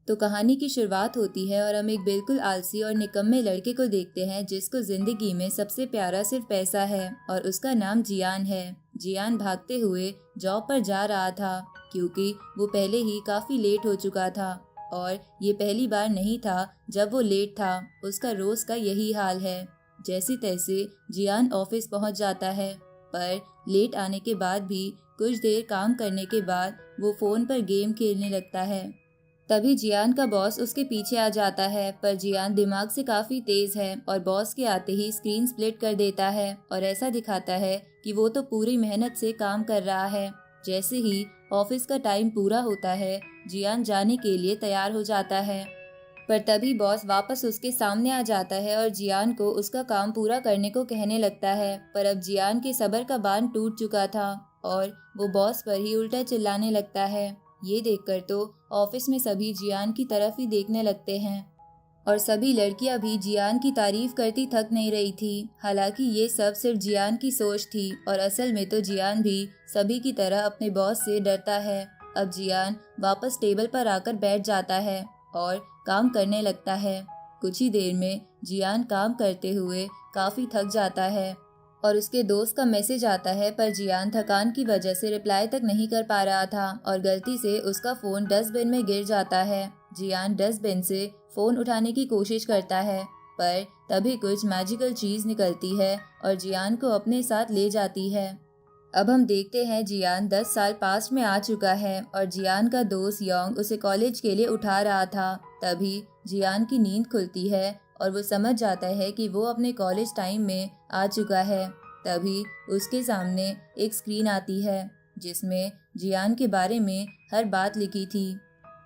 तो कहानी की शुरुआत होती है और हम एक बिल्कुल आलसी और निकम्मे लड़के को देखते हैं जिसको जिंदगी में सबसे प्यारा सिर्फ पैसा है और उसका नाम जियान है। जियान भागते हुए जॉब पर जा रहा था क्योंकि वो पहले ही काफी लेट हो चुका था और ये पहली बार नहीं था जब वो लेट था। उसका रोज का यही हाल है। जैसे तैसे जियान ऑफिस पहुंच जाता है, पर लेट आने के बाद भी कुछ देर काम करने के बाद वो फोन पर गेम खेलने लगता है। तभी जियान का बॉस उसके पीछे आ जाता है, पर जियान दिमाग से काफी तेज है और बॉस के आते ही स्क्रीन स्प्लिट कर देता है और ऐसा दिखाता है कि वो तो पूरी मेहनत से काम कर रहा है। जैसे ही ऑफिस का टाइम पूरा होता है, जियान जाने के लिए तैयार हो जाता है, पर तभी बॉस वापस उसके सामने आ जाता है और जियान को उसका काम पूरा करने को कहने लगता है। पर अब जियान के सब्र का बांध टूट चुका था और वो बॉस पर ही उल्टा चिल्लाने लगता है। ये देखकर तो ऑफिस में सभी जियान की तरफ ही देखने लगते हैं और सभी लड़कियां भी जियान की तारीफ करती थक नहीं रही थी। हालांकि ये सब सिर्फ जियान की सोच थी और असल में तो जियान भी सभी की तरह अपने बॉस से डरता है। अब जियान वापस टेबल पर आकर बैठ जाता है और काम करने लगता है। कुछ ही देर में जियान काम करते हुए काफी थक जाता है और उसके दोस्त का मैसेज आता है, पर जियान थकान की वजह से रिप्लाई तक नहीं कर पा रहा था और गलती से उसका फोन डस्टबिन में गिर जाता है। जियान डस्टबिन से फोन उठाने की कोशिश करता है, पर तभी कुछ मैजिकल चीज निकलती है और जियान को अपने साथ ले जाती है। अब हम देखते हैं जियान 10 साल पास्ट में आ चुका है और जियान का दोस्त योंग उसे कॉलेज के लिए उठा रहा था। तभी जियान की नींद खुलती है और वो समझ जाता है कि वो अपने कॉलेज टाइम में आ चुका है। तभी उसके सामने एक स्क्रीन आती है जिसमें जियान के बारे में हर बात लिखी थी।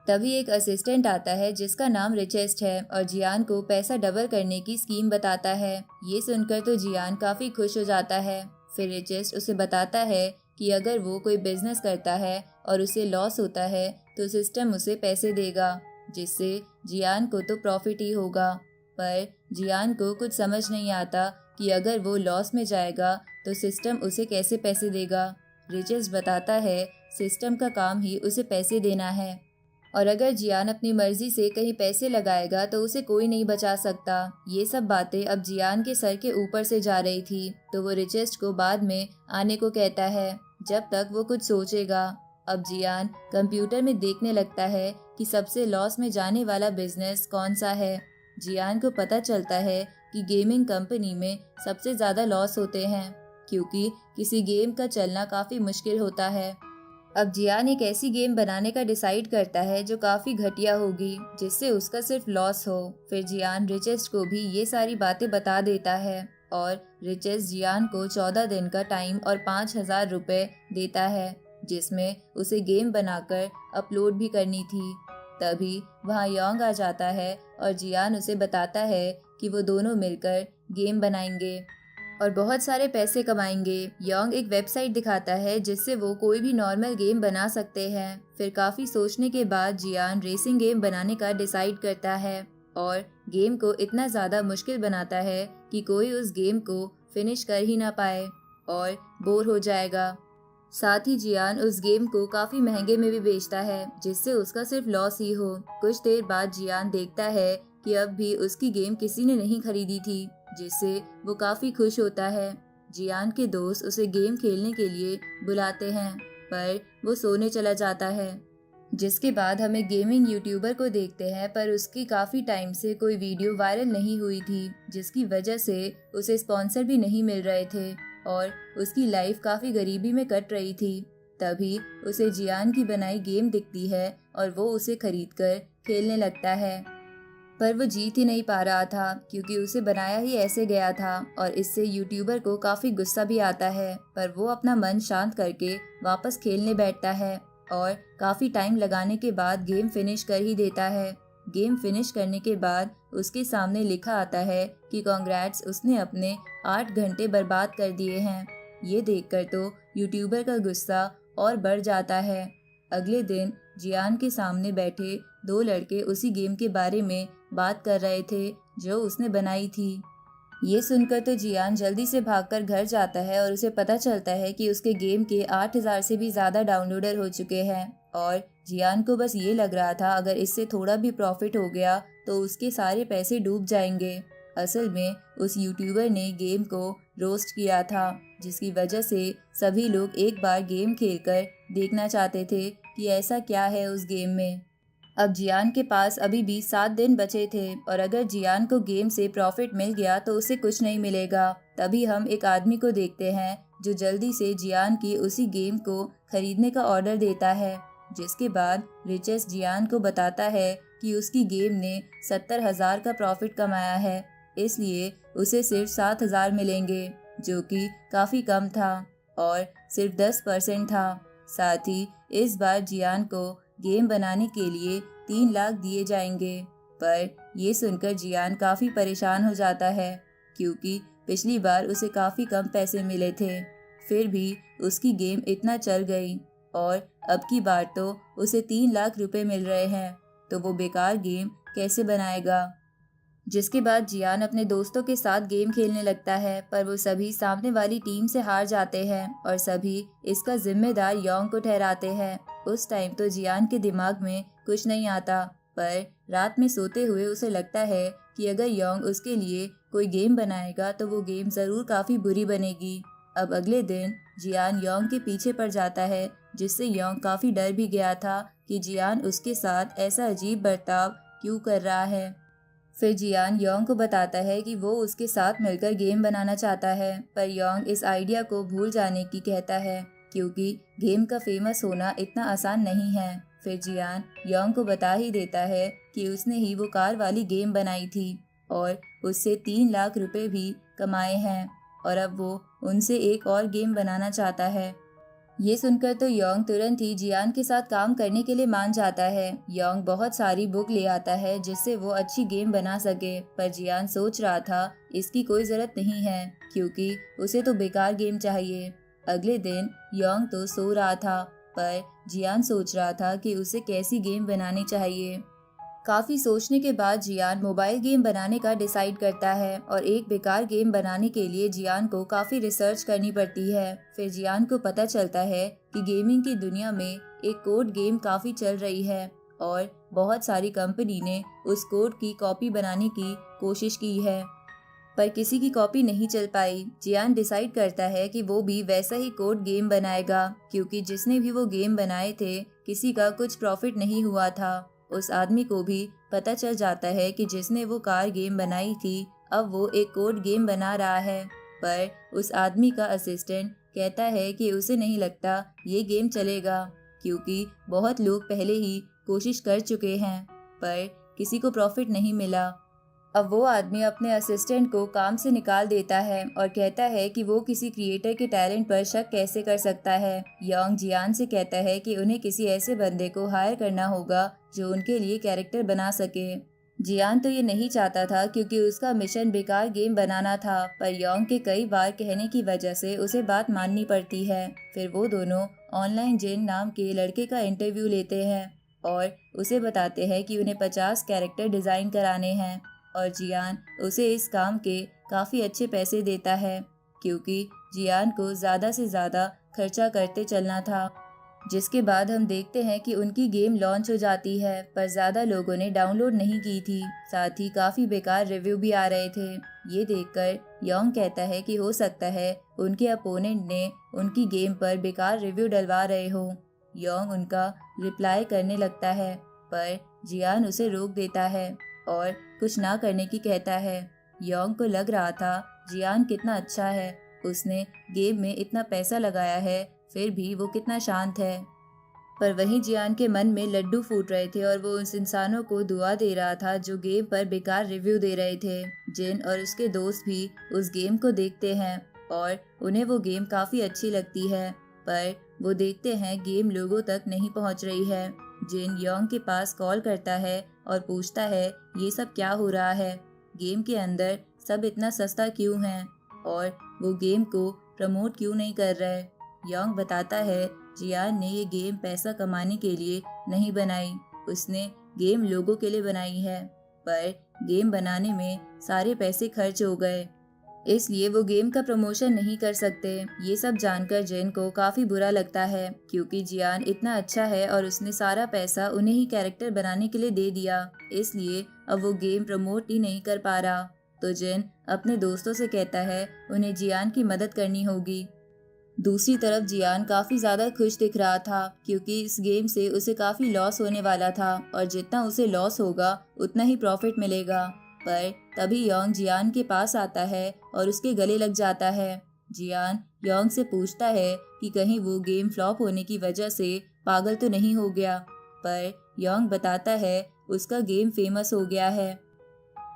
तभी एक असिस्टेंट आता है जिसका नाम रिचेस्ट है और जियान को पैसा डबल करने की स्कीम बताता है। ये सुनकर तो जियान काफी खुश हो जाता है। फिर रिचेस्ट उसे बताता है कि अगर वो कोई बिजनेस करता है और उसे लॉस होता है तो सिस्टम उसे पैसे देगा, जिससे जियान को तो प्रॉफिट ही होगा। पर जियान को कुछ समझ नहीं आता कि अगर वो लॉस में जाएगा तो सिस्टम उसे कैसे पैसे देगा। रिचेस्ट बताता है सिस्टम का काम ही उसे पैसे देना है और अगर जियान अपनी मर्जी से कहीं पैसे लगाएगा तो उसे कोई नहीं बचा सकता। ये सब बातें अब जियान के सर के ऊपर से जा रही थी, तो वो रिचेस्ट को बाद में आने को कहता है जब तक वो कुछ सोचेगा। अब जियान कंप्यूटर में देखने लगता है कि सबसे लॉस में जाने वाला बिजनेस कौन सा है। जियान को पता चलता है कि गेमिंग कंपनी में सबसे ज्यादा लॉस होते हैं क्योंकि किसी गेम का चलना काफी मुश्किल होता है। अब जियान एक ऐसी गेम बनाने का डिसाइड करता है जो काफी घटिया होगी, जिससे उसका सिर्फ लॉस हो। फिर जियान रिचेस्ट को भी ये सारी बातें बता देता है और रिचेस्ट जियान को 14 दिन का टाइम और 5,000 रुपए देता है, जिसमें उसे गेम बनाकर अपलोड भी करनी थी। तभी वहाँ योंग आ जाता है और जियान उसे बताता है कि वो दोनों मिलकर गेम बनाएंगे और बहुत सारे पैसे कमाएंगे। योंग एक वेबसाइट दिखाता है जिससे वो कोई भी नॉर्मल गेम बना सकते हैं। फिर काफी सोचने के बाद जियान रेसिंग गेम बनाने का डिसाइड करता है और गेम को इतना ज्यादा मुश्किल बनाता है कि कोई उस गेम को फिनिश कर ही ना पाए और बोर हो जाएगा। साथ ही जियान उस गेम को काफी महंगे में भी बेचता है जिससे उसका सिर्फ लॉस ही हो। कुछ देर बाद जियान देखता है कि अब भी उसकी गेम किसी ने नहीं खरीदी थी, जिससे वो काफी खुश होता है। जियान के दोस्त उसे गेम खेलने के लिए बुलाते हैं, पर वो सोने चला जाता है। जिसके बाद हम एक गेमिंग यूट्यूबर को देखते हैं, पर उसकी काफी टाइम से कोई वीडियो वायरल नहीं हुई थी, जिसकी वजह से उसे स्पॉन्सर भी नहीं मिल रहे थे और उसकी लाइफ काफी गरीबी में कट रही थी। तभी उसे जियान की बनाई गेम दिखती है और वो उसे खरीदकर खेलने लगता है, पर वो जीत ही नहीं पा रहा था क्योंकि उसे बनाया ही ऐसे गया था और इससे यूट्यूबर को काफी गुस्सा भी आता है। पर वो अपना मन शांत करके वापस खेलने बैठता है और काफी टाइम लगाने के बाद गेम फिनिश कर ही देता है। गेम फिनिश करने के बाद उसके सामने लिखा आता है कि कांग्रेट्स, उसने अपने 8 घंटे बर्बाद कर दिए हैं। ये देखकर तो यूट्यूबर का गुस्सा और बढ़ जाता है। अगले दिन जियान के सामने बैठे 2 लड़के उसी गेम के बारे में बात कर रहे थे जो उसने बनाई थी। ये सुनकर तो जियान जल्दी से भागकर घर जाता है और उसे पता चलता है कि उसके गेम के 8,000 से भी ज्यादा डाउनलोडर हो चुके हैं और जियान को बस ये लग रहा था अगर इससे थोड़ा भी प्रॉफिट हो गया तो उसके सारे पैसे डूब जाएंगे। असल में उस यूट्यूबर ने गेम को रोस्ट किया था, जिसकी वजह से सभी लोग एक बार गेम खेलकर देखना चाहते थे कि ऐसा क्या है उस गेम में। अब जियान के पास अभी भी 7 दिन बचे थे और अगर जियान को गेम से प्रॉफिट मिल गया तो उसे कुछ नहीं मिलेगा। तभी हम एक आदमी को देखते हैं जो जल्दी से जियान की उसी गेम को खरीदने का ऑर्डर देता है, जिसके बाद रिचेस जियान को बताता है कि उसकी गेम ने 70,000 का प्रॉफिट कमाया है, इसलिए उसे सिर्फ 7,000 मिलेंगे, जो कि काफ़ी कम था और सिर्फ 10% था। साथ ही इस बार जियान को गेम बनाने के लिए 3 लाख दिए जाएंगे। पर ये सुनकर जियान काफ़ी परेशान हो जाता है, क्योंकि पिछली बार उसे काफ़ी कम पैसे मिले थे। फिर भी उसकी गेम इतना चल गई और अब की बार तो उसे 3 लाख रुपए मिल रहे हैं, तो वो बेकार गेम कैसे बनाएगा। जिसके बाद जियान अपने दोस्तों के साथ गेम खेलने लगता है, पर वो सभी सामने वाली टीम से हार जाते हैं और सभी इसका जिम्मेदार योंग को ठहराते हैं। उस टाइम तो जियान के दिमाग में कुछ नहीं आता, पर रात में सोते हुए उसे लगता है कि अगर योंग उसके लिए कोई गेम बनाएगा तो वो गेम ज़रूर काफ़ी बुरी बनेगी। अब अगले दिन जियान योंग के पीछे पड़ जाता है, जिससे योंग काफ़ी डर भी गया था कि जियान उसके साथ ऐसा अजीब बर्ताव क्यों कर रहा है। फिर जियान योंग को बताता है कि वो उसके साथ मिलकर गेम बनाना चाहता है, पर योंग इस आइडिया को भूल जाने की कहता है, क्योंकि गेम का फेमस होना इतना आसान नहीं है। फिर जियान योंग को बता ही देता है कि उसने ही वो कार वाली गेम बनाई थी और उससे 3 लाख रुपए भी कमाए हैं और अब वो उनसे एक और गेम बनाना चाहता है। ये सुनकर तो योंग तुरंत ही जियान के साथ काम करने के लिए मान जाता है। योंग बहुत सारी बुक ले आता है जिससे वो अच्छी गेम बना सके, पर जियान सोच रहा था इसकी कोई ज़रूरत नहीं है, क्योंकि उसे तो बेकार गेम चाहिए। अगले दिन योंग तो सो रहा था, पर जियान सोच रहा था कि उसे कैसी गेम बनानी चाहिए। काफ़ी सोचने के बाद जियान मोबाइल गेम बनाने का डिसाइड करता है और एक बेकार गेम बनाने के लिए जियान को काफ़ी रिसर्च करनी पड़ती है। फिर जियान को पता चलता है कि गेमिंग की दुनिया में एक कोड गेम काफ़ी चल रही है और बहुत सारी कंपनी ने उस कोड की कॉपी बनाने की कोशिश की है, पर किसी की कॉपी नहीं चल पाई। जियान डिसाइड करता है कि वो भी वैसा ही कोड गेम बनाएगा, क्योंकि जिसने भी वो गेम बनाए थे किसी का कुछ प्रॉफिट नहीं हुआ था। उस आदमी को भी पता चल जाता है कि जिसने वो कार गेम बनाई थी अब वो एक कोड गेम बना रहा है, पर उस आदमी का असिस्टेंट कहता है कि उसे नहीं लगता ये गेम चलेगा, क्योंकि बहुत लोग पहले ही कोशिश कर चुके हैं पर किसी को प्रॉफिट नहीं मिला। अब वो आदमी अपने असिस्टेंट को काम से निकाल देता है और कहता है कि वो किसी क्रिएटर के टैलेंट पर शक कैसे कर सकता है। योंग जियान से कहता है कि उन्हें किसी ऐसे बंदे को हायर करना होगा जो उनके लिए कैरेक्टर बना सके। जियान तो ये नहीं चाहता था, क्योंकि उसका मिशन बेकार गेम बनाना था, पर योंग के कई बार कहने की वजह से उसे बात माननी पड़ती है। फिर वो दोनों ऑनलाइन जिन नाम के लड़के का इंटरव्यू लेते हैं और उसे बताते हैं कि उन्हें 50 कैरेक्टर डिज़ाइन कराने हैं और जियान उसे इस काम के काफ़ी अच्छे पैसे देता है, क्योंकि जियान को ज़्यादा से ज़्यादा खर्चा करते चलना था। जिसके बाद हम देखते हैं कि उनकी गेम लॉन्च हो जाती है, पर ज़्यादा लोगों ने डाउनलोड नहीं की थी, साथ ही काफ़ी बेकार रिव्यू भी आ रहे थे। ये देखकर योंग कहता है कि हो सकता है उनके अपोनेंट ने उनकी गेम पर बेकार रिव्यू डलवा रहे हो। योंग उनका रिप्लाई करने लगता है, पर जियान उसे रोक देता है और कुछ ना करने की कहता है। योंग को लग रहा था जियान कितना अच्छा है, उसने गेम में इतना पैसा लगाया है, फिर भी वो कितना शांत है। पर वहीं जियान के मन में लड्डू फूट रहे थे और वो उस इंसानों को दुआ दे रहा था जो गेम पर बेकार रिव्यू दे रहे थे। जिन और उसके दोस्त भी उस गेम को देखते हैं और उन्हें वो गेम काफ़ी अच्छी लगती है, पर वो देखते हैं गेम लोगों तक नहीं पहुंच रही है। जिन योंग के पास कॉल करता है और पूछता है ये सब क्या हो रहा है, गेम के अंदर सब इतना सस्ता क्यों है और वो गेम को प्रमोट क्यों नहीं कर रहे। योंग बताता है जियान ने ये गेम पैसा कमाने के लिए नहीं बनाई, उसने गेम लोगों के लिए बनाई है, पर गेम बनाने में सारे पैसे खर्च हो गए। इसलिए वो गेम का प्रमोशन नहीं कर सकते। ये सब जानकर जिन को काफी बुरा लगता है क्योंकि जियान इतना अच्छा है और उसने सारा पैसा उन्हें ही कैरेक्टर बनाने के लिए दे दिया, इसलिए अब वो गेम प्रमोट ही नहीं कर पा रहा। तो जिन अपने दोस्तों से कहता है उन्हें जियान की मदद करनी होगी। दूसरी तरफ जियान काफी ज्यादा खुश दिख रहा था क्योंकि इस गेम से उसे काफी लॉस होने वाला था और जितना उसे लॉस होगा उतना ही प्रॉफिट मिलेगा। पर तभी योंग जियान के पास आता है और उसके गले लग जाता है। जियान योंग से पूछता है कि कहीं वो गेम फ्लॉप होने की वजह से पागल तो नहीं हो गया, पर योंग बताता है उसका गेम फेमस हो गया है।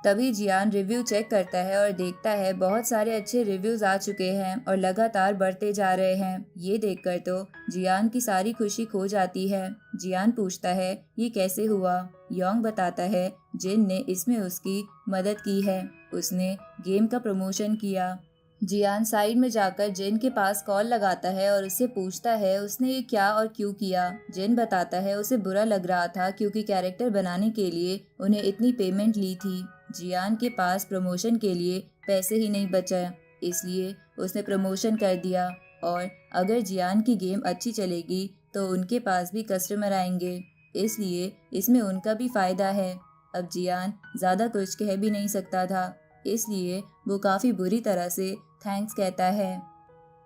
तभी जियान रिव्यू चेक करता है और देखता है बहुत सारे अच्छे रिव्यूज आ चुके हैं और लगातार बढ़ते जा रहे हैं। ये देखकर तो जियान की सारी खुशी खो जाती है। जियान पूछता है ये कैसे हुआ। योंग बताता है जिन ने इसमें उसकी मदद की है, उसने गेम का प्रमोशन किया। जियान साइड में जाकर जिन के पास कॉल लगाता है और उससे पूछता है उसने ये क्या और क्यों किया। जिन बताता है उसे बुरा लग रहा था क्योंकि कैरेक्टर बनाने के लिए उन्हें इतनी पेमेंट ली थी। जियान के पास प्रमोशन के लिए पैसे ही नहीं बचा, इसलिए उसने प्रमोशन कर दिया और अगर जियान की गेम अच्छी चलेगी तो उनके पास भी कस्टमर आएंगे, इसलिए इसमें उनका भी फायदा है। अब जियान ज्यादा कुछ कह भी नहीं सकता था, इसलिए वो काफी बुरी तरह से थैंक्स कहता है।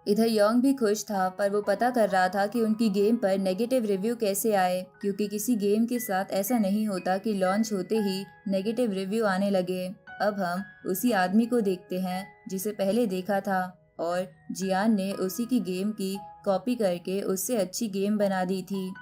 इधर योंग भी खुश था पर वो पता कर रहा था कि उनकी गेम पर नेगेटिव रिव्यू कैसे आए क्योंकि किसी गेम के साथ ऐसा नहीं होता कि लॉन्च होते ही नेगेटिव रिव्यू आने लगे। अब हम उसी आदमी को देखते हैं जिसे पहले देखा था और जियान ने उसी की गेम की कॉपी करके उससे अच्छी गेम बना दी थी,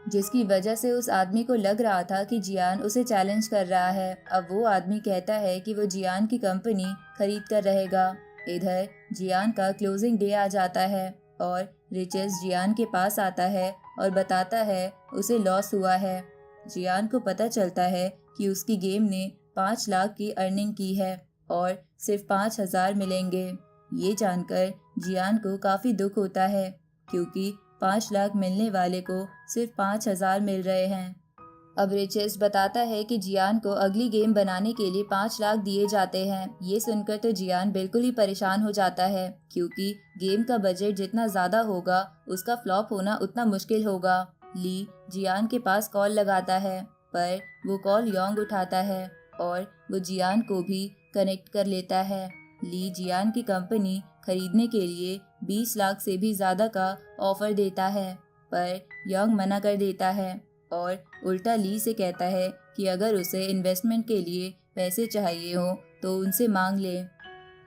जिसकी वजह से उस आदमी को लग रहा था कि जियान उसे चैलेंज कर रहा है। अब वो आदमी कहता है कि वो जियान की कंपनी खरीद कर रहेगा। इधर जियान का क्लोजिंग डे आ जाता है और रिचेस जियान के पास आता है और बताता है उसे लॉस हुआ है। जियान को पता चलता है कि उसकी गेम ने 5 लाख की अर्निंग की है और सिर्फ 5,000 मिलेंगे। ये जानकर जियान को काफी दुख होता है क्योंकि 5 लाख मिलने वाले को सिर्फ 5,000 मिल रहे हैं। अब रिचेस बताता है कि जियान को अगली गेम बनाने के लिए 5 लाख दिए जाते हैं। ये सुनकर तो जियान बिल्कुल ही परेशान हो जाता है क्योंकि गेम का बजट जितना ज्यादा होगा उसका फ्लॉप होना उतना मुश्किल होगा। ली जियान के पास कॉल लगाता है पर वो कॉल योंग उठाता है और वो जियान को भी कनेक्ट कर लेता है। ली जियान की कंपनी खरीदने के लिए 20 लाख से भी ज्यादा का ऑफर देता है पर योंग मना कर देता है और उल्टा ली से कहता है कि अगर उसे इन्वेस्टमेंट के लिए पैसे चाहिए हो तो उनसे मांग ले।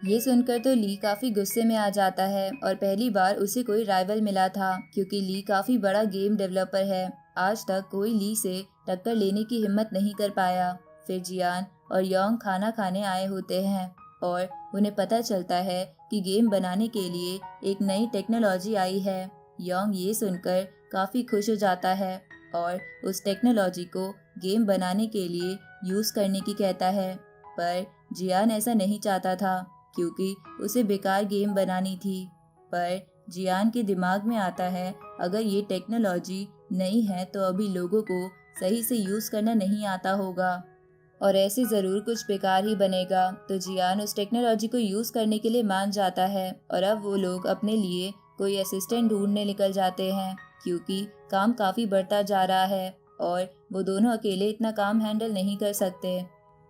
ये सुनकर तो ली काफी गुस्से में आ जाता है और पहली बार उसे कोई राइवल मिला था क्योंकि ली काफी बड़ा गेम डेवलपर है। आज तक कोई ली से टक्कर लेने की हिम्मत नहीं कर पाया। फिर जियान और योंग खाना खाने आए होते हैं और उन्हें पता चलता है कि गेम बनाने के लिए एक नई टेक्नोलॉजी आई है। योंग ये सुनकर काफी खुश हो जाता है और उस टेक्नोलॉजी को गेम बनाने के लिए यूज करने की कहता है, पर जियान ऐसा नहीं चाहता था क्योंकि उसे बेकार गेम बनानी थी। पर जियान के दिमाग में आता है अगर ये टेक्नोलॉजी नई है तो अभी लोगों को सही से यूज करना नहीं आता होगा और ऐसे जरूर कुछ बेकार ही बनेगा। तो जियान उस टेक्नोलॉजी को यूज करने के लिए मान जाता है और अब वो लोग अपने लिए कोई असिस्टेंट ढूंढने निकल जाते हैं क्योंकि काम काफी बढ़ता जा रहा है और वो दोनों अकेले इतना काम हैंडल नहीं कर सकते।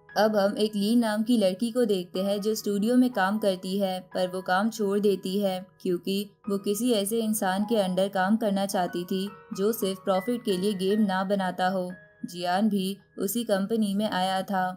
अब हम एक ली नाम की लड़की को देखते हैं जो स्टूडियो में काम करती है पर वो काम छोड़ देती है क्योंकि वो किसी ऐसे इंसान के अंडर काम करना चाहती थी जो सिर्फ प्रॉफिट के लिए गेम ना बनाता हो। जियान भी उसी कंपनी में आया था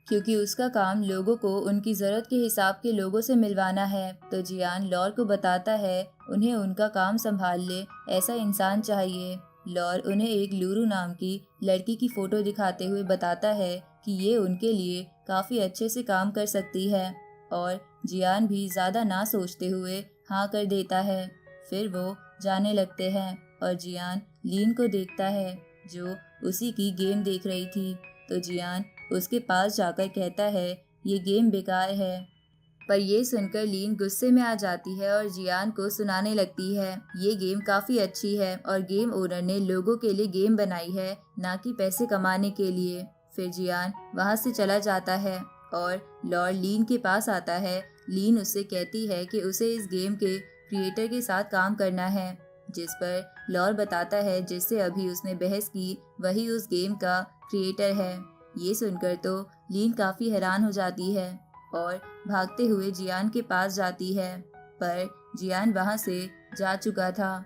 क्योंकि उसका काम लोगों को उनकी ज़रूरत के हिसाब के लोगों से मिलवाना है। तो जियान लॉर को बताता है उन्हें उनका काम संभाल ले ऐसा इंसान चाहिए। लॉर उन्हें एक लूरू नाम की लड़की की फोटो दिखाते हुए बताता है कि ये उनके लिए काफ़ी अच्छे से काम कर सकती है और जियान भी ज़्यादा ना सोचते हुए हाँ कर देता है। फिर वो जाने लगते हैं और जियान लीन को देखता है जो उसी की गेम देख रही थी। तो जियान उसके पास जाकर कहता है ये गेम बेकार है, पर ये सुनकर लीन गुस्से में आ जाती है और जियान को सुनाने लगती है ये गेम काफी अच्छी है और गेम ओनर ने लोगों के लिए गेम बनाई है ना कि पैसे कमाने के लिए। फिर जियान वहां से चला जाता है और लॉर्ड लीन के पास आता है। लीन उससे कहती है कि उसे इस गेम के क्रिएटर के साथ काम करना है, जिस पर लॉर्ड बताता है जिससे अभी उसने बहस की वही उस गेम का क्रिएटर है। ये सुनकर तो लीन काफी हैरान हो जाती है और भागते हुए जियान के पास जाती है, पर जियान वहां से जा चुका था।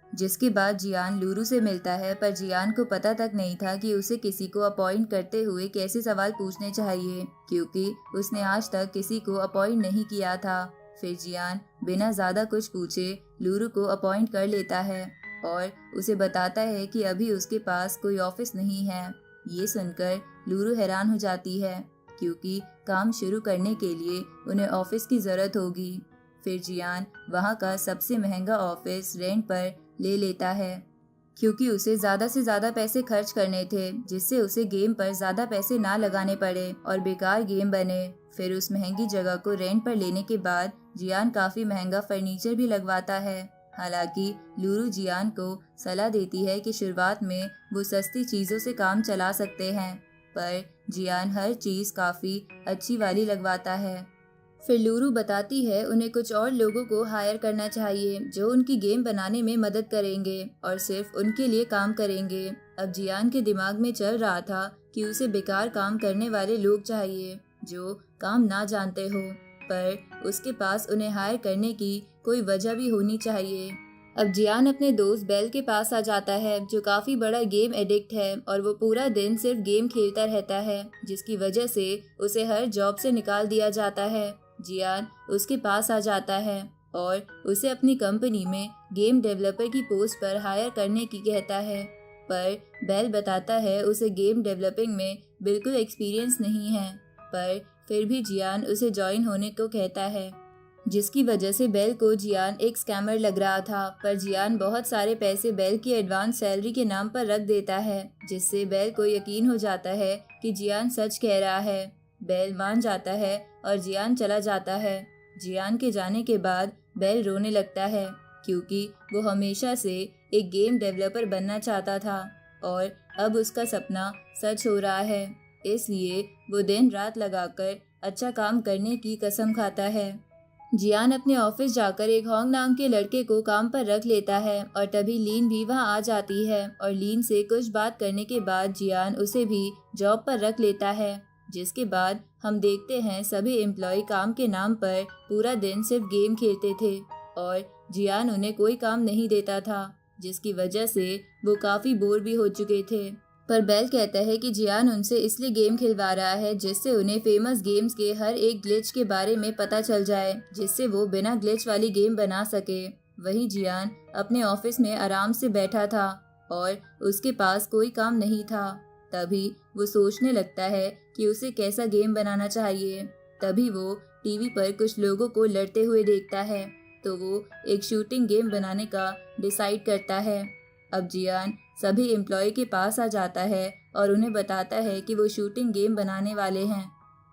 जिसके बाद जियान लूरू से मिलता है, पर जियान को पता तक नहीं था कि उसे किसी को अपॉइंट करते हुए कैसे सवाल पूछने चाहिए, क्योंकि उसने आज तक किसी को अपॉइंट नहीं किया था। फिर जियान बिना ज्यादा कुछ पूछे लूरू को अपॉइंट कर लेता है और उसे बताता है कि अभी उसके पास कोई ऑफिस नहीं है। ये सुनकर लूरू हैरान हो जाती है, क्योंकि काम शुरू करने के लिए उन्हें ऑफिस की जरूरत होगी। फिर जियान वहाँ का सबसे महंगा ऑफिस रेंट पर ले लेता है, क्योंकि उसे ज्यादा से ज्यादा पैसे खर्च करने थे, जिससे उसे गेम पर ज्यादा पैसे ना लगाने पड़े और बेकार गेम बने। फिर उस महंगी जगह को रेंट पर लेने के बाद जियान काफी महंगा फर्नीचर भी लगवाता है। हालांकि लूरू जियान को सलाह देती है कि शुरुआत में वो सस्ती चीजों से काम चला सकते हैं, पर जियान हर चीज काफी अच्छी वाली लगवाता है। फिर लूरू बताती है उन्हें कुछ और लोगों को हायर करना चाहिए जो उनकी गेम बनाने में मदद करेंगे और सिर्फ उनके लिए काम करेंगे। अब जियान के दिमाग में चल रहा था कि उसे बेकार काम करने वाले लोग चाहिए जो काम ना जानते हो, पर उसके पास उन्हें हायर करने की कोई वजह भी होनी चाहिए। अब जियान अपने दोस्त बेल के पास आ जाता है, जो काफी बड़ा गेम एडिक्ट है और वो पूरा दिन सिर्फ गेम खेलता रहता है, जिसकी वजह से उसे हर जॉब से निकाल दिया जाता है। जियान उसके पास आ जाता है और उसे अपनी कंपनी में गेम डेवलपर की पोस्ट पर हायर करने की कहता है, पर बेल बताता है उसे गेम डेवलपिंग में बिल्कुल एक्सपीरियंस नहीं है, पर फिर भी जियान उसे ज्वाइन होने को कहता है, जिसकी वजह से बेल को जियान एक स्कैमर लग रहा था। पर जियान बहुत सारे पैसे बेल की एडवांस सैलरी के नाम पर रख देता है, जिससे बेल को यकीन हो जाता है कि जियान सच कह रहा है। बेल मान जाता है और जियान चला जाता है। जियान के जाने के बाद बेल रोने लगता है, क्योंकि वो हमेशा से एक गेम डेवलपर बनना चाहता था और अब उसका सपना सच हो रहा है। इसलिए वो दिन रात लगाकर अच्छा काम करने की कसम खाता है। जियान अपने ऑफिस जाकर एक होंग नाम के लड़के को काम पर रख लेता है और तभी लीन भी वहां आ जाती है और लीन से कुछ बात करने के बाद जियान उसे भी जॉब पर रख लेता है। जिसके बाद हम देखते हैं सभी एम्प्लॉय काम के नाम पर पूरा दिन सिर्फ गेम खेलते थे और जियान उन्हें कोई काम नहीं देता था, जिसकी वजह से वो काफी बोर भी हो चुके थे। पर बेल कहता है कि जियान उनसे इसलिए गेम खिलवा रहा है जिससे उन्हें फेमस गेम्स के हर एक ग्लिच के बारे में पता चल जाए, जिससे वो बिना ग्लिच वाली गेम बना सके। वहीं जियान अपने ऑफिस में आराम से बैठा था और उसके पास कोई काम नहीं था। तभी वो सोचने लगता है कि उसे कैसा गेम बनाना चाहिए। तभी वो टीवी पर कुछ लोगों को लड़ते हुए देखता है, तो वो एक शूटिंग गेम बनाने का डिसाइड करता है। अब जियान सभी एम्प्लॉय के पास आ जाता है और उन्हें बताता है कि वो शूटिंग गेम बनाने वाले हैं।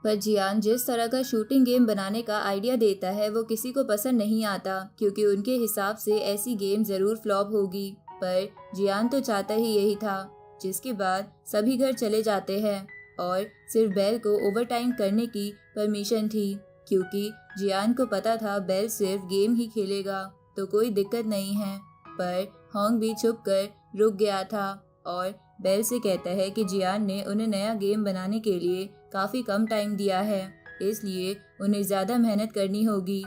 पर जियान जिस तरह का शूटिंग गेम बनाने का आइडिया देता है वो किसी को पसंद नहीं आता, क्योंकि उनके हिसाब से ऐसी गेम जरूर फ्लॉप होगी। पर जियान तो चाहता ही यही था। जिसके बाद सभी घर चले जाते हैं और सिर्फ बेल को ओवरटाइम करने की परमिशन थी, क्योंकि जियान को पता था बेल सिर्फ गेम ही खेलेगा तो कोई दिक्कत नहीं है। पर होंग भी छुप कर रुक गया था और बेल से कहता है कि जियान ने उन्हें नया गेम बनाने के लिए काफी कम टाइम दिया है, इसलिए उन्हें ज्यादा मेहनत करनी होगी।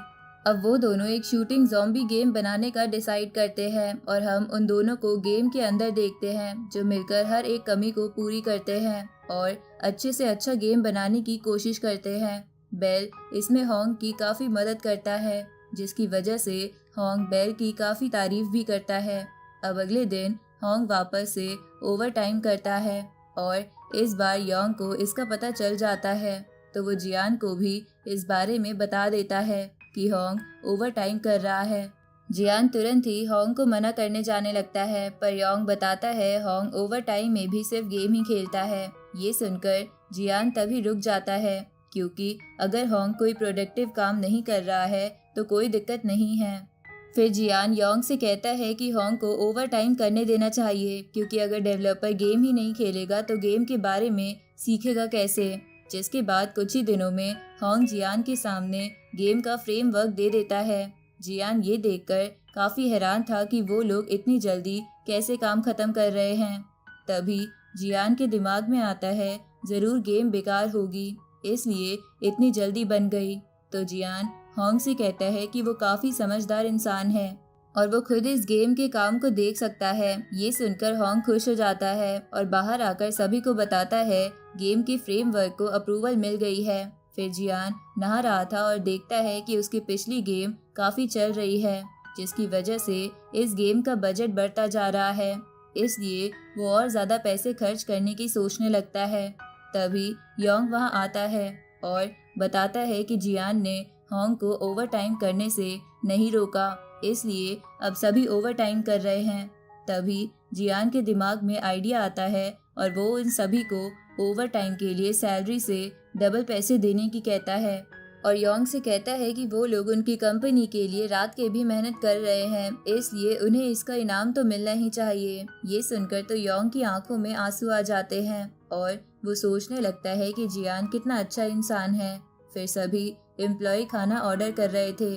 अब वो दोनों एक शूटिंग ज़ॉम्बी गेम बनाने का डिसाइड करते हैं और हम उन दोनों को गेम के अंदर देखते हैं, जो मिलकर हर एक कमी को पूरी करते हैं और अच्छे से अच्छा गेम बनाने की कोशिश करते हैं। बेल इसमें होंग की काफी मदद करता है, जिसकी वजह से होंग बेल की काफी तारीफ भी करता है। अब अगले दिन होंग वापस से ओवर टाइम करता है और इस बार योंग को इसका पता चल जाता है, तो वो जियान को भी इस बारे में बता देता है कि होंग ओवर टाइम कर रहा है। जियान तुरंत ही होंग को मना करने जाने लगता है, पर योंग बताता है होंग ओवर टाइम में भी सिर्फ गेम ही खेलता है। ये सुनकर जियान तभी रुक जाता है, क्योंकि अगर होंग कोई प्रोडक्टिव काम नहीं कर रहा है तो कोई दिक्कत नहीं है। फिर जियान योंग से कहता है कि होंग को ओवर टाइम करने देना चाहिए, क्योंकि अगर डेवलपर गेम ही नहीं खेलेगा तो गेम के बारे में सीखेगा कैसे। जिसके बाद कुछ ही दिनों में होंग जियान के सामने गेम का फ्रेमवर्क दे देता है। जियान ये देखकर काफी हैरान था कि वो लोग इतनी जल्दी कैसे काम खत्म कर रहे हैं। तभी जियान के दिमाग में आता है जरूर गेम बेकार होगी, इसलिए इतनी जल्दी बन गई। तो जियान होंग से कहता है कि वो काफी समझदार इंसान है और वो खुद इस गेम के काम को देख सकता है। ये सुनकर होंग खुश हो जाता है और बाहर आकर सभी को बताता है गेम के फ्रेमवर्क को अप्रूवल मिल गई है। फिर जियान नहा रहा था और देखता है कि उसकी पिछली गेम काफी चल रही है, जिसकी वजह से इस गेम का बजट बढ़ता जा रहा है। इसलिए वो और ज्यादा पैसे खर्च करने की सोचने लगता है। तभी योंग वहां आता है और बताता है कि जियान ने होंग को ओवर टाइम करने से नहीं रोका, इसलिए अब सभी ओवर टाइम कर रहे हैं। तभी जियान के दिमाग में आइडिया आता है और वो इन सभी को ओवर टाइम के लिए सैलरी से डबल पैसे देने की कहता है और योंग से कहता है कि वो लोग उनकी कंपनी के लिए रात के भी मेहनत कर रहे हैं, इसलिए उन्हें इसका इनाम तो मिलना ही चाहिए। ये सुनकर तो योंग की आंखों में आंसू आ जाते हैं और वो सोचने लगता है कि जियान कितना अच्छा इंसान है। फिर सभी एम्प्लॉय खाना ऑर्डर कर रहे थे,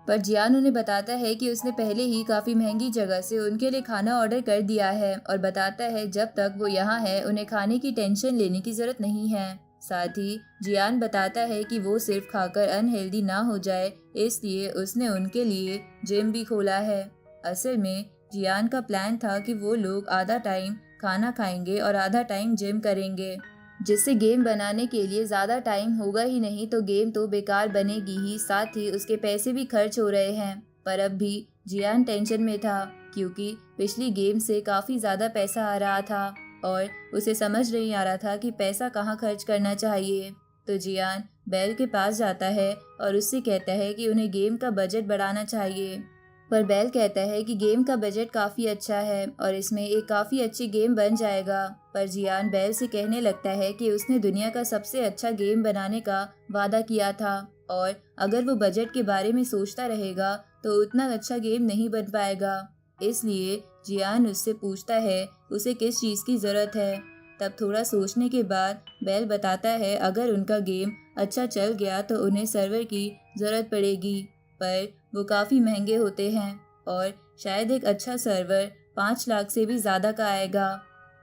पर जियान उन्हें बताता है कि उसने पहले ही काफी महंगी जगह से उनके लिए खाना ऑर्डर कर दिया है और बताता है जब तक वो यहाँ है उन्हें खाने की टेंशन लेने की जरूरत नहीं है। साथ ही जियान बताता है कि वो सिर्फ खाकर अनहेल्दी ना हो जाए, इसलिए उसने उनके लिए जिम भी खोला है। असल में जियान का प्लान था कि वो लोग आधा टाइम खाना खाएंगे और आधा टाइम जिम करेंगे, जिससे गेम बनाने के लिए ज़्यादा टाइम होगा ही नहीं तो गेम तो बेकार बनेगी ही, साथ ही उसके पैसे भी खर्च हो रहे हैं। पर अब भी जियान टेंशन में था क्योंकि पिछली गेम से काफ़ी ज़्यादा पैसा आ रहा था और उसे समझ नहीं आ रहा था कि पैसा कहाँ खर्च करना चाहिए। तो जियान बेल के पास जाता है और उससे कहता है कि उन्हें गेम का बजट बढ़ाना चाहिए, पर बेल कहता है कि गेम का बजट काफ़ी अच्छा है और इसमें एक काफ़ी अच्छी गेम बन जाएगा। पर जियान बेल से कहने लगता है कि उसने दुनिया का सबसे अच्छा गेम बनाने का वादा किया था और अगर वो बजट के बारे में सोचता रहेगा तो उतना अच्छा गेम नहीं बन पाएगा। इसलिए जियान उससे पूछता है उसे किस चीज़ की ज़रूरत है। तब थोड़ा सोचने के बाद बेल बताता है अगर उनका गेम अच्छा चल गया तो उन्हें सर्वर की ज़रूरत पड़ेगी, पर वो काफ़ी महंगे होते हैं और शायद एक अच्छा सर्वर 5 लाख से भी ज़्यादा का आएगा।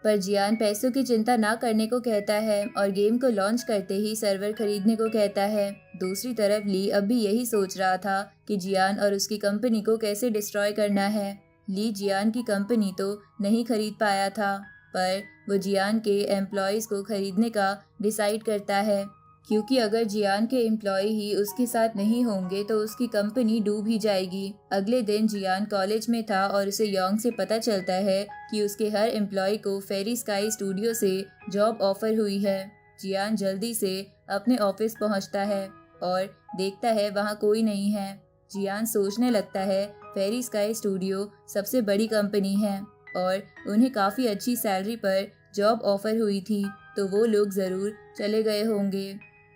पर जियान पैसों की चिंता ना करने को कहता है और गेम को लॉन्च करते ही सर्वर खरीदने को कहता है। दूसरी तरफ ली अब भी यही सोच रहा था कि जियान और उसकी कंपनी को कैसे डिस्ट्रॉय करना है। ली जियान की कंपनी तो नहीं खरीद पाया था, पर वो जियान के एम्प्लॉयज़ को खरीदने का डिसाइड करता है, क्योंकि अगर जियान के एम्प्लॉय ही उसके साथ नहीं होंगे तो उसकी कंपनी डूब ही जाएगी। अगले दिन जियान कॉलेज में था और उसे योंग से पता चलता है कि उसके हर एम्प्लॉय को फेरी स्काई स्टूडियो से जॉब ऑफर हुई है। जियान जल्दी से अपने ऑफिस पहुंचता है और देखता है वहां कोई नहीं है। जियान सोचने लगता है फेरी स्काई स्टूडियो सबसे बड़ी कंपनी है और उन्हें काफ़ी अच्छी सैलरी पर जॉब ऑफर हुई थी, तो वो लोग ज़रूर चले गए होंगे।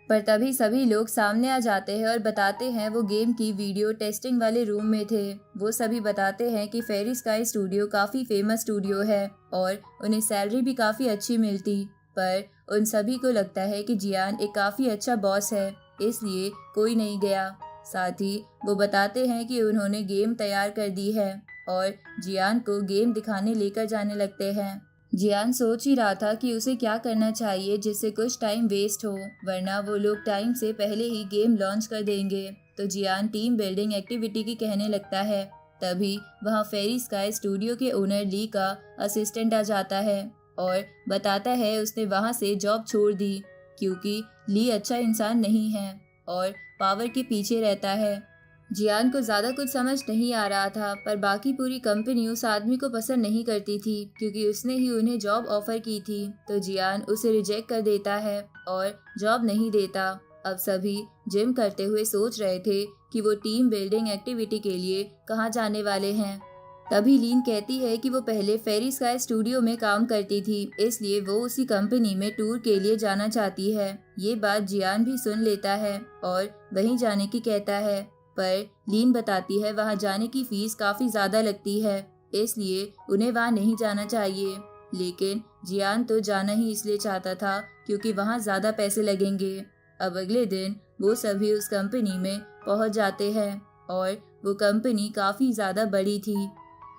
पर तभी सभी लोग सामने आ जाते हैं और बताते हैं वो गेम की वीडियो टेस्टिंग वाले रूम में थे। वो सभी बताते हैं कि फेरी स्काई स्टूडियो काफ़ी फेमस स्टूडियो है और उन्हें सैलरी भी काफ़ी अच्छी मिलती, पर उन सभी को लगता है कि जियान एक काफ़ी अच्छा बॉस है, इसलिए कोई नहीं गया। साथ ही वो बताते हैं कि उन्होंने गेम तैयार कर दी है और जियान को गेम दिखाने लेकर जाने लगते हैं। जियान सोच ही रहा था कि उसे क्या करना चाहिए जिससे कुछ टाइम वेस्ट हो, वरना वो लोग टाइम से पहले ही गेम लॉन्च कर देंगे। तो जियान टीम बिल्डिंग एक्टिविटी की कहने लगता है। तभी वहाँ फेरी स्काई स्टूडियो के ओनर ली का असिस्टेंट आ जाता है और बताता है उसने वहाँ से जॉब छोड़ दी क्योंकि ली अच्छा इंसान नहीं है और पावर के पीछे रहता है। जियान को ज़्यादा कुछ समझ नहीं आ रहा था, पर बाकी पूरी कंपनी उस आदमी को पसंद नहीं करती थी क्योंकि उसने ही उन्हें जॉब ऑफर की थी। तो जियान उसे रिजेक्ट कर देता है और जॉब नहीं देता। अब सभी जिम करते हुए सोच रहे थे कि वो टीम बिल्डिंग एक्टिविटी के लिए कहाँ जाने वाले हैं। तभी लीन कहती है कि वो पहले फेरी स्काई स्टूडियो में काम करती थी, इसलिए वो उसी कंपनी में टूर के लिए जाना चाहती है। ये बात जियान भी सुन लेता है और वहीं जाने की कहता है, पर लीन बताती है वहां जाने की फीस काफी ज्यादा लगती है, इसलिए उन्हें वहां नहीं जाना चाहिए। लेकिन जियान तो जाना ही इसलिए चाहता था क्योंकि वहाँ ज्यादा पैसे लगेंगे। अब अगले दिन वो सभी उस कंपनी में पहुंच जाते हैं और वो कंपनी काफी ज्यादा बड़ी थी,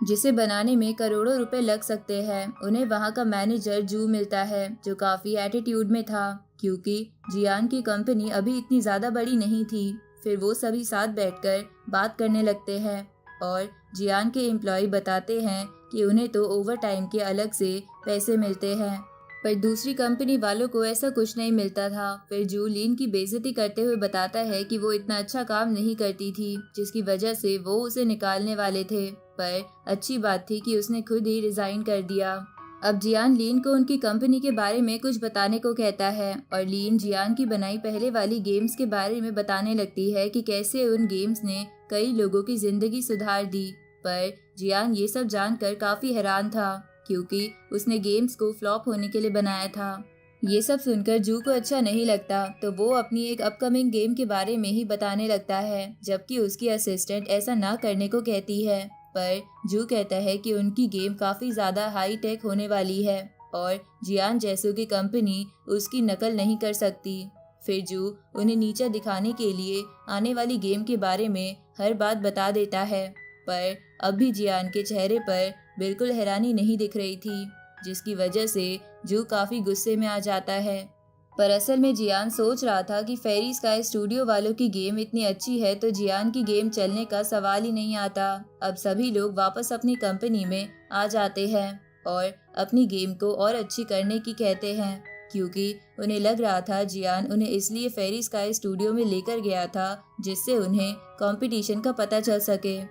जिसे बनाने में करोड़ों रुपए लग सकते हैं। उन्हें वहाँ का मैनेजर जू मिलता है जो काफी एटीट्यूड में था क्योंकि जियान की कंपनी अभी इतनी ज्यादा बड़ी नहीं थी। फिर वो सभी साथ बैठकर बात करने लगते हैं और जियान के एम्प्लॉय बताते हैं कि उन्हें तो ओवर टाइम के अलग से पैसे मिलते हैं, पर दूसरी कंपनी वालों को ऐसा कुछ नहीं मिलता था। फिर जू लीन की बेइज्जती करते हुए बताता है कि वो इतना अच्छा काम नहीं करती थी, जिसकी वजह से वो उसे निकालने वाले थे, पर अच्छी बात थी कि उसने खुद ही रिजाइन कर दिया। अब जियान लीन को उनकी कंपनी के बारे में कुछ बताने को कहता है और लीन जियान की बनाई पहले वाली गेम्स के बारे में बताने लगती है कि कैसे उन गेम्स ने कई लोगों की जिंदगी सुधार दी। पर जियान ये सब जानकर काफी हैरान था क्योंकि उसने गेम्स को फ्लॉप होने के लिए बनाया था। ये सब सुनकर जू को अच्छा नहीं लगता तो वो अपनी एक अपकमिंग गेम के बारे में ही बताने लगता है, जबकि उसकी असिस्टेंट ऐसा ना करने को कहती है। पर जू कहता है कि उनकी गेम काफी ज्यादा हाई टेक होने वाली है और जियान जैसों की कंपनी उसकी नकल नहीं कर सकती। फिर जू उन्हें नीचा दिखाने के लिए आने वाली गेम के बारे में हर बात बता देता है, पर अब भी जियान के चेहरे पर बिल्कुल हैरानी नहीं दिख रही थी, जिसकी वजह से जू काफी गुस्से में आ जाता है। पर असल में जियान सोच रहा था कि फेरी स्काई स्टूडियो वालों की गेम इतनी अच्छी है तो जियान की गेम चलने का सवाल ही नहीं आता। अब सभी लोग वापस अपनी कंपनी में आ जाते हैं और अपनी गेम को और अच्छी करने की कहते हैं, क्योंकि उन्हें लग रहा था जियान उन्हें इसलिए फेरी स्काई स्टूडियो में लेकर गया था जिससे उन्हें कंपटीशन का पता चल सके।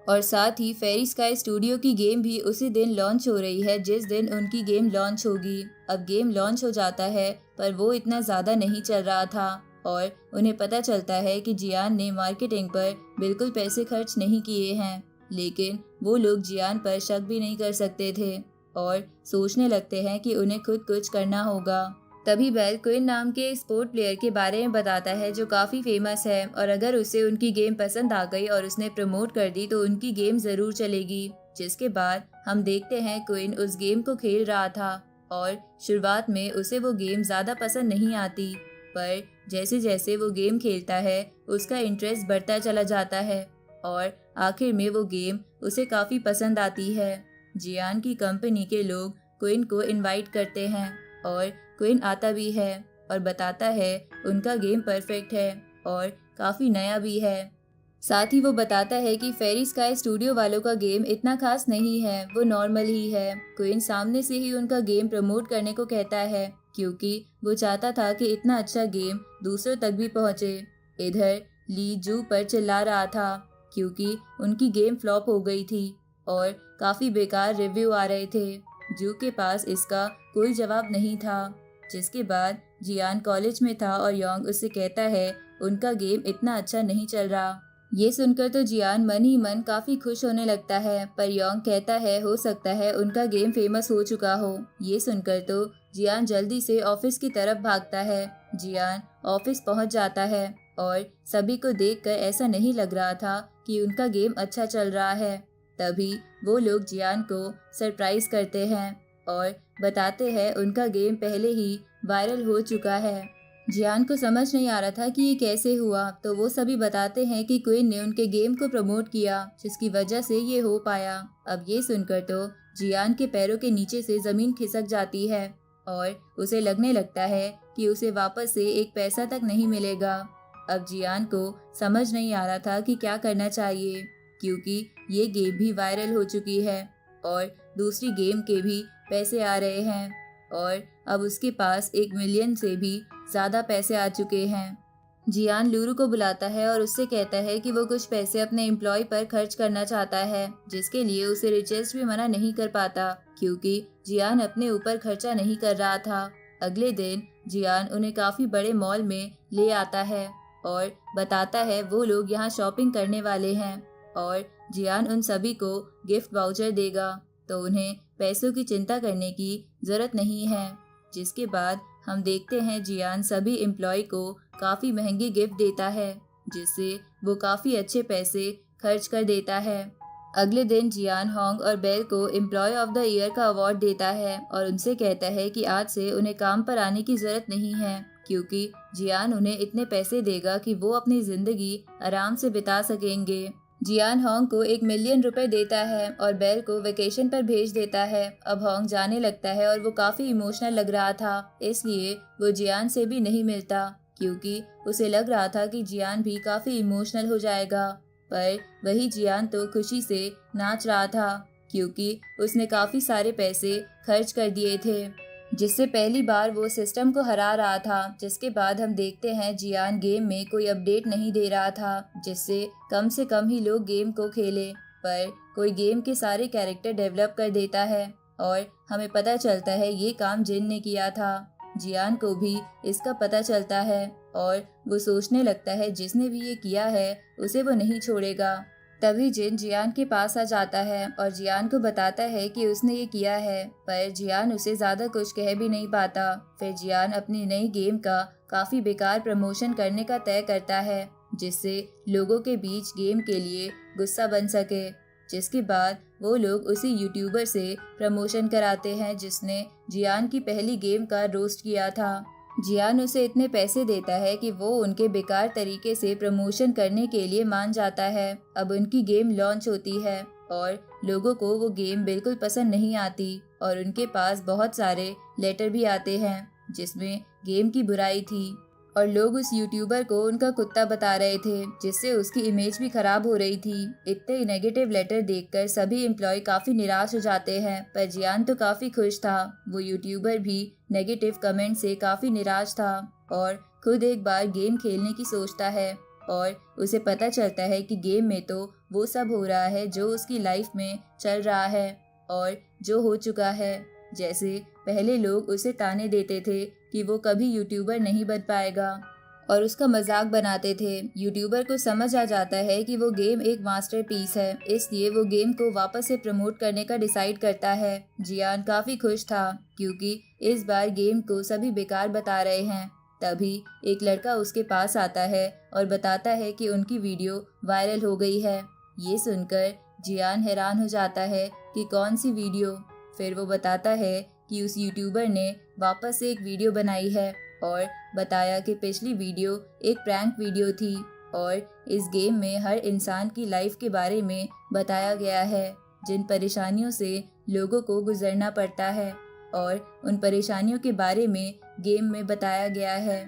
और साथ ही फेरी स्काई स्टूडियो की गेम भी उसी दिन लॉन्च हो रही है जिस दिन उनकी गेम लॉन्च होगी। अब गेम लॉन्च हो जाता है पर वो इतना ज़्यादा नहीं चल रहा था और उन्हें पता चलता है कि जियान ने मार्केटिंग पर बिल्कुल पैसे खर्च नहीं किए हैं, लेकिन वो लोग जियान पर शक भी नहीं कर सकते थे और सोचने लगते हैं कि उन्हें खुद कुछ करना होगा। तभी बेल क्विन नाम के स्पोर्ट प्लेयर के बारे में बताता है जो काफ़ी फेमस है और अगर उसे उनकी गेम पसंद आ गई और उसने प्रमोट कर दी तो उनकी गेम ज़रूर चलेगी। जिसके बाद हम देखते हैं क्विन उस गेम को खेल रहा था और शुरुआत में उसे वो गेम ज़्यादा पसंद नहीं आती, पर जैसे जैसे वो गेम खेलता है उसका इंटरेस्ट बढ़ता चला जाता है और आखिर में वो गेम उसे काफ़ी पसंद आती है। जियान की कंपनी के लोग क्विन को इनवाइट करते हैं और क्विन आता भी है और बताता है उनका गेम परफेक्ट है और काफ़ी नया भी है। साथ ही वो बताता है कि फेरी स्काई स्टूडियो वालों का गेम इतना खास नहीं है, वो नॉर्मल ही है। क्विन सामने से ही उनका गेम प्रमोट करने को कहता है क्योंकि वो चाहता था कि इतना अच्छा गेम दूसरों तक भी पहुंचे। इधर ली जू पर चिल्ला रहा था क्योंकि उनकी गेम फ्लॉप हो गई थी और काफ़ी बेकार रिव्यू आ रहे थे। जू के पास इसका कोई जवाब नहीं था। जिसके बाद जियान कॉलेज में था और योंग उससे कहता है उनका गेम इतना अच्छा नहीं चल रहा। ये सुनकर तो जियान मन ही मन काफी खुश होने लगता है, पर योंग कहता है हो सकता है उनका गेम फेमस हो चुका हो। ये सुनकर तो जियान जल्दी से ऑफिस की तरफ भागता है। जियान ऑफिस पहुंच जाता है और सभी को देखकर ऐसा नहीं लग रहा था कि उनका गेम अच्छा चल रहा है। तभी वो लोग जियान को सरप्राइज करते हैं और बताते हैं उनका गेम पहले ही वायरल हो चुका है। जियान को समझ नहीं आ रहा था कि ये कैसे हुआ, तो वो सभी बताते हैं कि क्विन ने उनके गेम को प्रमोट किया जिसकी वजह से ये हो पाया। अब ये सुनकर तो जियान के पैरों के नीचे से जमीन खिसक जाती है और उसे लगने लगता है कि उसे वापस से एक पैसा तक नहीं मिलेगा। अब जियान को समझ नहीं आ रहा था कि क्या करना चाहिए, क्योंकि ये गेम भी वायरल हो चुकी है और दूसरी गेम के भी पैसे आ रहे हैं और अब उसके पास 1 मिलियन से भी ज़्यादा पैसे आ चुके हैं। जियान लूरू को बुलाता है और उससे कहता है कि वो कुछ पैसे अपने एम्प्लॉय पर खर्च करना चाहता है, जिसके लिए उसे रिचेस्ट भी मना नहीं कर पाता क्योंकि जियान अपने ऊपर खर्चा नहीं कर रहा था। अगले दिन जियान उन्हें काफ़ी बड़े मॉल में ले आता है और बताता है वो लोग यहाँ शॉपिंग करने वाले हैं और जियान उन सभी को गिफ्ट वाउचर देगा, तो उन्हें पैसों की चिंता करने की ज़रूरत नहीं है। जिसके बाद हम देखते हैं जियान सभी एम्प्लॉय को काफ़ी महंगे गिफ्ट देता है, जिससे वो काफ़ी अच्छे पैसे खर्च कर देता है। अगले दिन जियान होंग और बेल को एम्प्लॉय ऑफ द ईयर का अवार्ड देता है और उनसे कहता है कि आज से उन्हें काम पर आने की जरूरत नहीं है, क्योंकि जियान उन्हें इतने पैसे देगा कि वो अपनी जिंदगी आराम से बिता सकेंगे। जियान होंग को 1 मिलियन रुपए देता है और बेल को वेकेशन पर भेज देता है। अब होंग जाने लगता है और वो काफी इमोशनल लग रहा था, इसलिए वो जियान से भी नहीं मिलता, क्योंकि उसे लग रहा था कि जियान भी काफी इमोशनल हो जाएगा। पर वही जियान तो खुशी से नाच रहा था, क्योंकि उसने काफी सारे पैसे खर्च कर दिए थे, जिससे पहली बार वो सिस्टम को हरा रहा था। जिसके बाद हम देखते हैं जियान गेम में कोई अपडेट नहीं दे रहा था, जिससे कम से कम ही लोग गेम को खेले, पर कोई गेम के सारे कैरेक्टर डेवलप कर देता है और हमें पता चलता है ये काम जिन ने किया था। जियान को भी इसका पता चलता है और वो सोचने लगता है जिसने भी ये किया है उसे वो नहीं छोड़ेगा। तभी जिन जियान के पास आ जाता है और जियान को बताता है कि उसने ये किया है, पर जियान उसे ज्यादा कुछ कह भी नहीं पाता। फिर जियान अपनी नई गेम का काफी बेकार प्रमोशन करने का तय करता है, जिससे लोगों के बीच गेम के लिए गुस्सा बन सके। जिसके बाद वो लोग उसी यूट्यूबर से प्रमोशन कराते हैं जिसने जियान की पहली गेम का रोस्ट किया था। जियान उसे इतने पैसे देता है कि वो उनके बेकार तरीके से प्रमोशन करने के लिए मान जाता है। अब उनकी गेम लॉन्च होती है और लोगों को वो गेम बिल्कुल पसंद नहीं आती और उनके पास बहुत सारे लेटर भी आते हैं जिसमें गेम की बुराई थी और लोग उस यूट्यूबर को उनका कुत्ता बता रहे थे, जिससे उसकी इमेज भी खराब हो रही थी। इतने नेगेटिव लेटर देखकर सभी एम्प्लॉय काफी निराश हो जाते हैं, पर जियान तो काफी खुश था। वो यूट्यूबर भी नेगेटिव कमेंट से काफी निराश था और खुद एक बार गेम खेलने की सोचता है और उसे पता चलता है कि गेम में तो वो सब हो रहा है जो उसकी लाइफ में चल रहा है और जो हो चुका है। जैसे पहले लोग उसे ताने देते थे कि वो कभी यूट्यूबर नहीं बन पाएगा और उसका मजाक बनाते थे। यूट्यूबर को समझ आ जाता है कि वो गेम एक मास्टरपीस है, इसलिए वो गेम को वापस से प्रमोट करने का डिसाइड करता है। जियान काफी खुश था क्योंकि इस बार गेम को सभी बेकार बता रहे हैं। तभी एक लड़का उसके पास आता है और बताता है कि उनकी वीडियो वायरल हो गई है। ये सुनकर जियान हैरान हो जाता है कि कौन सी वीडियो। फिर वो बताता है कि उस यूट्यूबर ने वापस से एक वीडियो बनाई है और बताया कि पिछली वीडियो एक प्रैंक वीडियो थी और इस गेम में हर इंसान की लाइफ के बारे में बताया गया है, जिन परेशानियों से लोगों को गुजरना पड़ता है और उन परेशानियों के बारे में गेम में बताया गया है।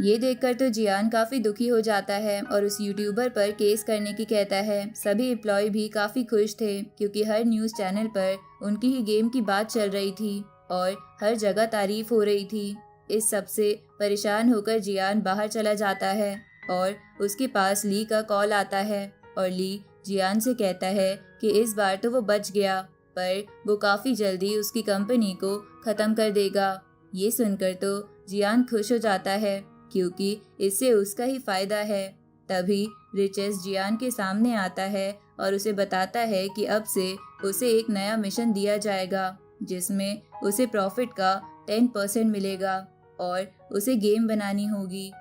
ये देखकर तो जियान काफी दुखी हो जाता है और उस यूट्यूबर पर केस करने की कहता है। सभी एम्प्लॉय भी काफी खुश थे क्योंकि हर न्यूज चैनल पर उनकी ही गेम की बात चल रही थी और हर जगह तारीफ हो रही थी। इस सब से परेशान होकर जियान बाहर चला जाता है और उसके पास ली का कॉल आता है और ली जियान से कहता है कि इस बार तो वो बच गया, पर वो काफी जल्दी उसकी कंपनी को खत्म कर देगा। ये सुनकर तो जियान खुश हो जाता है क्योंकि इससे उसका ही फायदा है। तभी रिचेस जियान के सामने आता है और उसे बताता है कि अब से उसे एक नया मिशन दिया जाएगा जिसमें उसे प्रॉफिट का 10% मिलेगा और उसे गेम बनानी होगी